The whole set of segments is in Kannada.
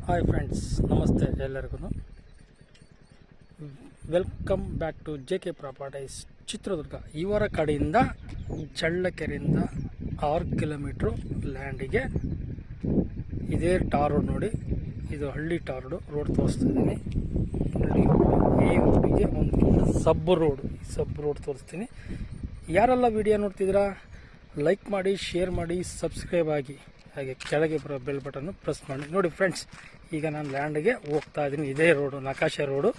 ಹಾಯ್ ಫ್ರೆಂಡ್ಸ್, ನಮಸ್ತೆ ಎಲ್ಲರಿಗೂ. Welcome back to JK properties Chitradurga. ಇವರ ಕಡೆಯಿಂದ ಚಳ್ಳಕೆರೆಯಿಂದ 6 ಕಿಲೋಮೀಟ್ರು ಲ್ಯಾಂಡಿಗೆ ಇದೇ ಟಾರ್ ರೋಡ್ ನೋಡಿ. ಇದು ಹಳ್ಳಿ ಟಾರ್ ರೋಡ್ ತೋರಿಸ್ತಿದ್ದೀನಿ. ಈ ರೋಡಿಗೆ ಒಂದು ಸಬ್ ರೋಡ್ ತೋರಿಸ್ತೀನಿ. ಯಾರೆಲ್ಲ ವಿಡಿಯೋ ನೋಡ್ತಿದ್ದೀರಾ ಲೈಕ್ ಮಾಡಿ, ಶೇರ್ ಮಾಡಿ, ಸಬ್ಸ್ಕ್ರೈಬ್ ಆಗಿ, ಹಾಗೆ ಕೆಳಗೆ ಬರೋ ಬೆಲ್ ಬಟನ್ನು ಪ್ರೆಸ್ ಮಾಡಿ. ನೋಡಿ ಫ್ರೆಂಡ್ಸ್, ಈಗ ನಾನು ಲ್ಯಾಂಡ್ಗೆ ಹೋಗ್ತಾ ಇದ್ದೀನಿ. ಇದೇ ರೋಡು ನಕಾಶೆ ರೋಡು.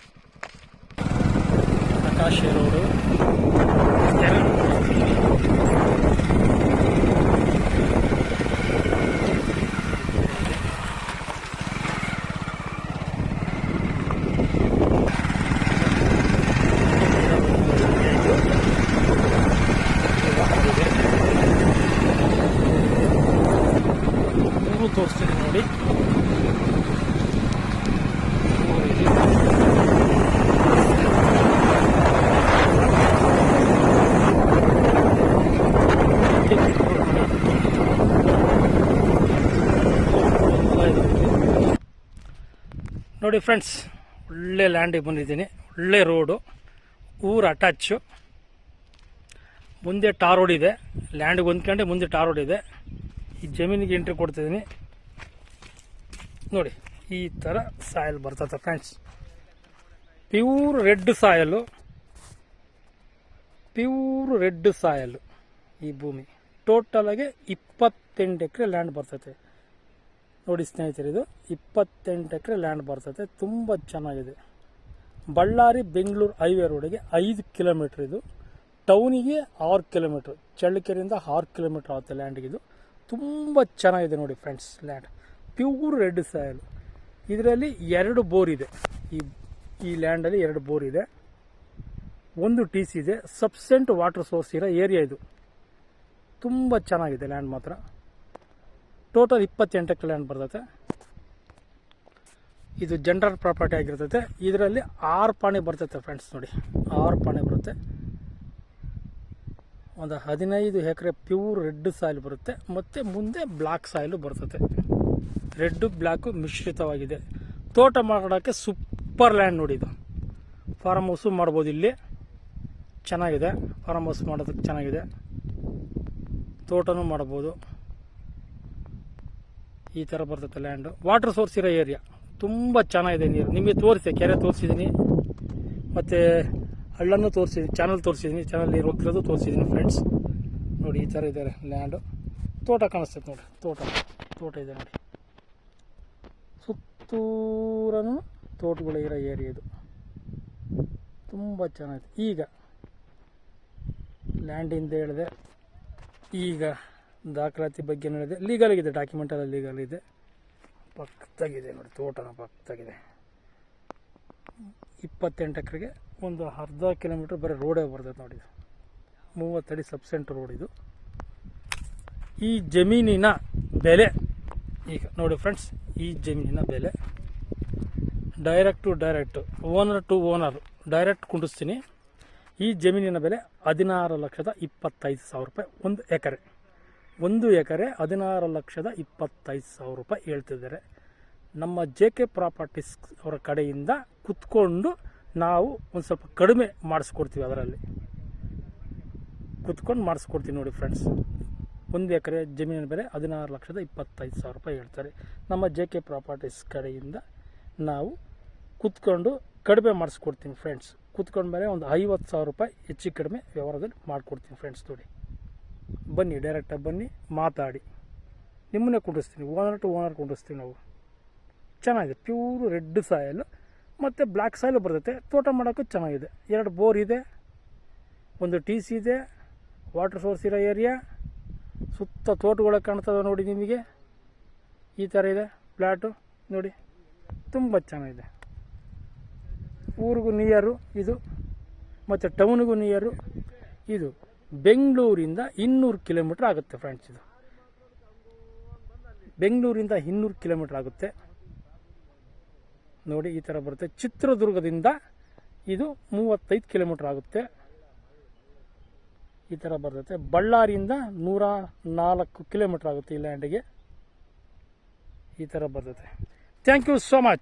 ತೋರಿಸ್ತೀನಿ ನೋಡಿ. ನೋಡಿ ಫ್ರೆಂಡ್ಸ್, ಒಳ್ಳೆ ಲ್ಯಾಂಡಿಗೆ ಬಂದಿದ್ದೀನಿ. ಒಳ್ಳೆ ರೋಡು, ಊರು ಅಟ್ಯಾಚು. ಮುಂದೆ ಟಾರ್ ರೋಡ್ ಇದೆ. ಲ್ಯಾಂಡ್ಗೆ ಹೊಂದ್ಕೊಂಡೆ ಮುಂದೆ ಟಾರ್ ರೋಡ್ ಇದೆ. ಈ ಜಮೀನಿಗೆ ಎಂಟ್ರಿ ಕೊಡ್ತಿದ್ದೀನಿ ನೋಡಿ. ಈ ಥರ ಸಾಯಲ್ ಬರ್ತದೆ ಫ್ರೆಂಡ್ಸ್. ಪ್ಯೂರ್ ರೆಡ್ ಸಾಯಲ್ಲು ಈ ಭೂಮಿ. ಟೋಟಲಾಗಿ 28 ಎಕರೆ ಲ್ಯಾಂಡ್ ಬರ್ತದೆ ನೋಡಿ ಸ್ನೇಹಿತರೆ. ಇದು 28 ಎಕರೆ ಲ್ಯಾಂಡ್ ಬರ್ತದೆ. ತುಂಬ ಚೆನ್ನಾಗಿದೆ. ಬಳ್ಳಾರಿ ಬೆಂಗಳೂರು ಹೈವೇ ರೋಡಿಗೆ 5 ಕಿಲೋಮೀಟ್ರ್. ಇದು ಟೌನಿಗೆ 6 ಕಿಲೋಮೀಟ್ರ್. ಚಳ್ಳಕೆರೆಯಿಂದ 6 ಕಿಲೋಮೀಟ್ರ್ ಆಗುತ್ತೆ ಲ್ಯಾಂಡ್ಗೆ. ಇದು ತುಂಬ ಚೆನ್ನಾಗಿದೆ ನೋಡಿ friends land. Pure red soil. ಇದರಲ್ಲಿ 2 ಬೋರ್ ಇದೆ. ಈ ಲ್ಯಾಂಡಲ್ಲಿ 2 ಬೋರ್ ಇದೆ, 1 TC ಇದೆ. ಸಬ್ಸೆಂಟ್ ವಾಟರ್ ಸೋರ್ಸ್ ಇರೋ ಏರಿಯಾ ಇದು. ತುಂಬ ಚೆನ್ನಾಗಿದೆ ಲ್ಯಾಂಡ್ ಮಾತ್ರ. ಟೋಟಲ್ 28 ಎಕರೆ ಲ್ಯಾಂಡ್ ಬರ್ತದೆ. ಇದು ಜನರಲ್ ಪ್ರಾಪರ್ಟಿ ಆಗಿರ್ತದೆ. ಇದರಲ್ಲಿ 6 ಪಾಣಿ ಬರ್ತೈತೆ ಫ್ರೆಂಡ್ಸ್ ನೋಡಿ. 6 ಪಾಣಿ ಬರುತ್ತೆ. ಒಂದು 15 ಎಕರೆ ಪ್ಯೂರ್ ರೆಡ್ ಸಾಯಿಲ್ ಬರುತ್ತೆ. ಮತ್ತು ಮುಂದೆ ಬ್ಲ್ಯಾಕ್ ಸಾಯಿಲು ಬರ್ತದೆ. ರೆಡ್ ಬ್ಲ್ಯಾಕು ಮಿಶ್ರಿತವಾಗಿದೆ. ತೋಟ ಮಾಡೋಕ್ಕೆ ಸೂಪರ್ ಲ್ಯಾಂಡ್ ನೋಡಿ. ಇದು ಫಾರ್ಮ್ ಹೌಸು ಮಾಡ್ಬೋದು. ಇಲ್ಲಿ ಚೆನ್ನಾಗಿದೆ. ಫಾರ್ಮ್ ಹೌಸ್ ಮಾಡೋದಕ್ಕೆ ಚೆನ್ನಾಗಿದೆ. ತೋಟನೂ ಮಾಡ್ಬೋದು. ಈ ಥರ ಬರ್ತದೆ ಲ್ಯಾಂಡು. ವಾಟರ್ ಸೋರ್ಸ್ ಇರೋ ಏರಿಯಾ. ತುಂಬ ಚೆನ್ನಾಗಿದೆ ನೀರು. ನಿಮಗೆ ತೋರಿಸಿ, ಕೆರೆ ತೋರಿಸಿದ್ದೀನಿ, ಮತ್ತು ಹಳ್ಳನ್ನು ತೋರಿಸಿದ್ದೀನಿ, ಚಾನಲ್ ನೀರು ಹೋಗ್ತಿರೋದು ತೋರಿಸಿದ್ದೀನಿ ಫ್ರೆಂಡ್ಸ್ ನೋಡಿ. ಈ ಥರ ಇದ್ದಾರೆ ಲ್ಯಾಂಡು. ತೋಟ ಕಾಣಿಸ್ತೈತೆ ನೋಡಿ. ತೋಟ ಇದೆ ನೋಡಿ. ಸುತ್ತೂರನು ತೋಟಗಳಿರೋ ಏರಿಯಾ ಇದು. ತುಂಬ ಚೆನ್ನಾಗಿದೆ. ಈಗ ಲ್ಯಾಂಡಿಂದ ಹೇಳಿದೆ. ಈಗ ದಾಖಲಾತಿ ಬಗ್ಗೆ ಹೇಳಿದೆ. ಲೀಗಲ್ ಆಗಿದೆ, ಡಾಕ್ಯುಮೆಂಟೆಲ್ಲ ಲೀಗಲ್ ಇದೆ. ಪಕ್ಕದಾಗಿದೆ ನೋಡಿ, ತೋಟನ ಪಕ್ಕದಾಗಿದೆ. 28 ಎಕರೆಗೆ ಒಂದು ಅರ್ಧ ಕಿಲೋಮೀಟ್ರ್ ಬರೀ ರೋಡೇ ಬರ್ತದೆ ನೋಡಿ. 30 ಅಡಿ ಸಬ್ಸೆಂಟ್ ರೋಡ್ ಇದು. ಈ ಜಮೀನಿನ ಬೆಲೆ ಈಗ ನೋಡಿ ಫ್ರೆಂಡ್ಸ್. ಈ ಜಮೀನಿನ ಬೆಲೆ direct owner to owner direct ಕುಂಡಿಸ್ತೀನಿ. ಈ ಜಮೀನಿನ ಬೆಲೆ 16,25,000 ರೂಪಾಯಿ. 1 ಎಕರೆ 16,25,000 ರೂಪಾಯಿ ಹೇಳ್ತಿದ್ದಾರೆ. ನಮ್ಮ JK ಪ್ರಾಪರ್ಟೀಸ್ ಅವರ ಕಡೆಯಿಂದ ಕುತ್ಕೊಂಡು ನಾವು ಒಂದು ಸ್ವಲ್ಪ ಕಡಿಮೆ ಮಾಡಿಸ್ಕೊಡ್ತೀವಿ. ಅದರಲ್ಲಿ ಕುತ್ಕೊಂಡು ಮಾಡಿಸ್ಕೊಡ್ತೀವಿ ನೋಡಿ ಫ್ರೆಂಡ್ಸ್. 1 ಎಕರೆ ಜಮೀನಿನ ಬೆಲೆ 16,25,000 ರೂಪಾಯಿ ಹೇಳ್ತಾರೆ. ನಮ್ಮ JK ಪ್ರಾಪರ್ಟೀಸ್ ಕಡೆಯಿಂದ ನಾವು ಕುತ್ಕೊಂಡು ಕಡಿಮೆ ಮಾಡಿಸ್ಕೊಡ್ತೀನಿ ಫ್ರೆಂಡ್ಸ್. ಕುತ್ಕೊಂಡ ಮೇಲೆ ಒಂದು 50,000 ರೂಪಾಯಿ ಹೆಚ್ಚು ಕಡಿಮೆ ವ್ಯವಹಾರದಲ್ಲಿ ಮಾಡಿಕೊಡ್ತೀನಿ ಫ್ರೆಂಡ್ಸ್ ನೋಡಿ. ಬನ್ನಿ, ಡೈರೆಕ್ಟಾಗಿ ಬನ್ನಿ, ಮಾತಾಡಿ. ನಿಮ್ಮನ್ನೇ ಕುಂಡಿಸ್ತೀನಿ. ಓನರ್ ಟು ಓನರ್ ಕುಂಡಿಸ್ತೀವಿ ನಾವು. ಚೆನ್ನಾಗಿದೆ. ಪ್ಯೂರ್ ರೆಡ್ ಸಾಯಲ್ ಮತ್ತು ಬ್ಲ್ಯಾಕ್ ಸಾಯಿಲ್ ಬರ್ತೈತೆ. ತೋಟ ಮಾಡೋಕ್ಕೂ ಚೆನ್ನಾಗಿದೆ. 2 ಬೋರ್ ಇದೆ, 1 TC ಇದೆ. ವಾಟರ್ ಸೋರ್ಸ್ ಇರೋ ಏರಿಯಾ. ಸುತ್ತ ತೋಟಗಳು ಕಾಣ್ತವೆ ನೋಡಿ ನಿಮಗೆ. ಈ ಥರ ಇದೆ ಫ್ಲ್ಯಾಟು ನೋಡಿ. ತುಂಬ ಚೆನ್ನಾಗಿದೆ. ಊರಿಗೂ ನಿಯರು ಇದು, ಮತ್ತು ಟೌನಿಗೂ ನಿಯರು. ಇದು ಬೆಂಗಳೂರಿಂದ 200 ಕಿಲೋಮೀಟ್ರ್ ಆಗುತ್ತೆ ಫ್ರೆಂಡ್ಸ್. ಇದು ಬೆಂಗಳೂರಿಂದ 200 ಕಿಲೋಮೀಟ್ರ್ ಆಗುತ್ತೆ ನೋಡಿ. ಈ ಥರ ಬರುತ್ತೆ. ಚಿತ್ರದುರ್ಗದಿಂದ ಇದು 35 ಕಿಲೋಮೀಟ್ರ್ ಆಗುತ್ತೆ. ಈ ಥರ ಬರ್ತೈತೆ. ಬಳ್ಳಾರಿಯಿಂದ 104 ಕಿಲೋಮೀಟ್ರ್ ಆಗುತ್ತೆ ಈ ಲ್ಯಾಂಡಿಗೆ. ಈ ಥರ ಬರ್ತೈತೆ. Thank you so much.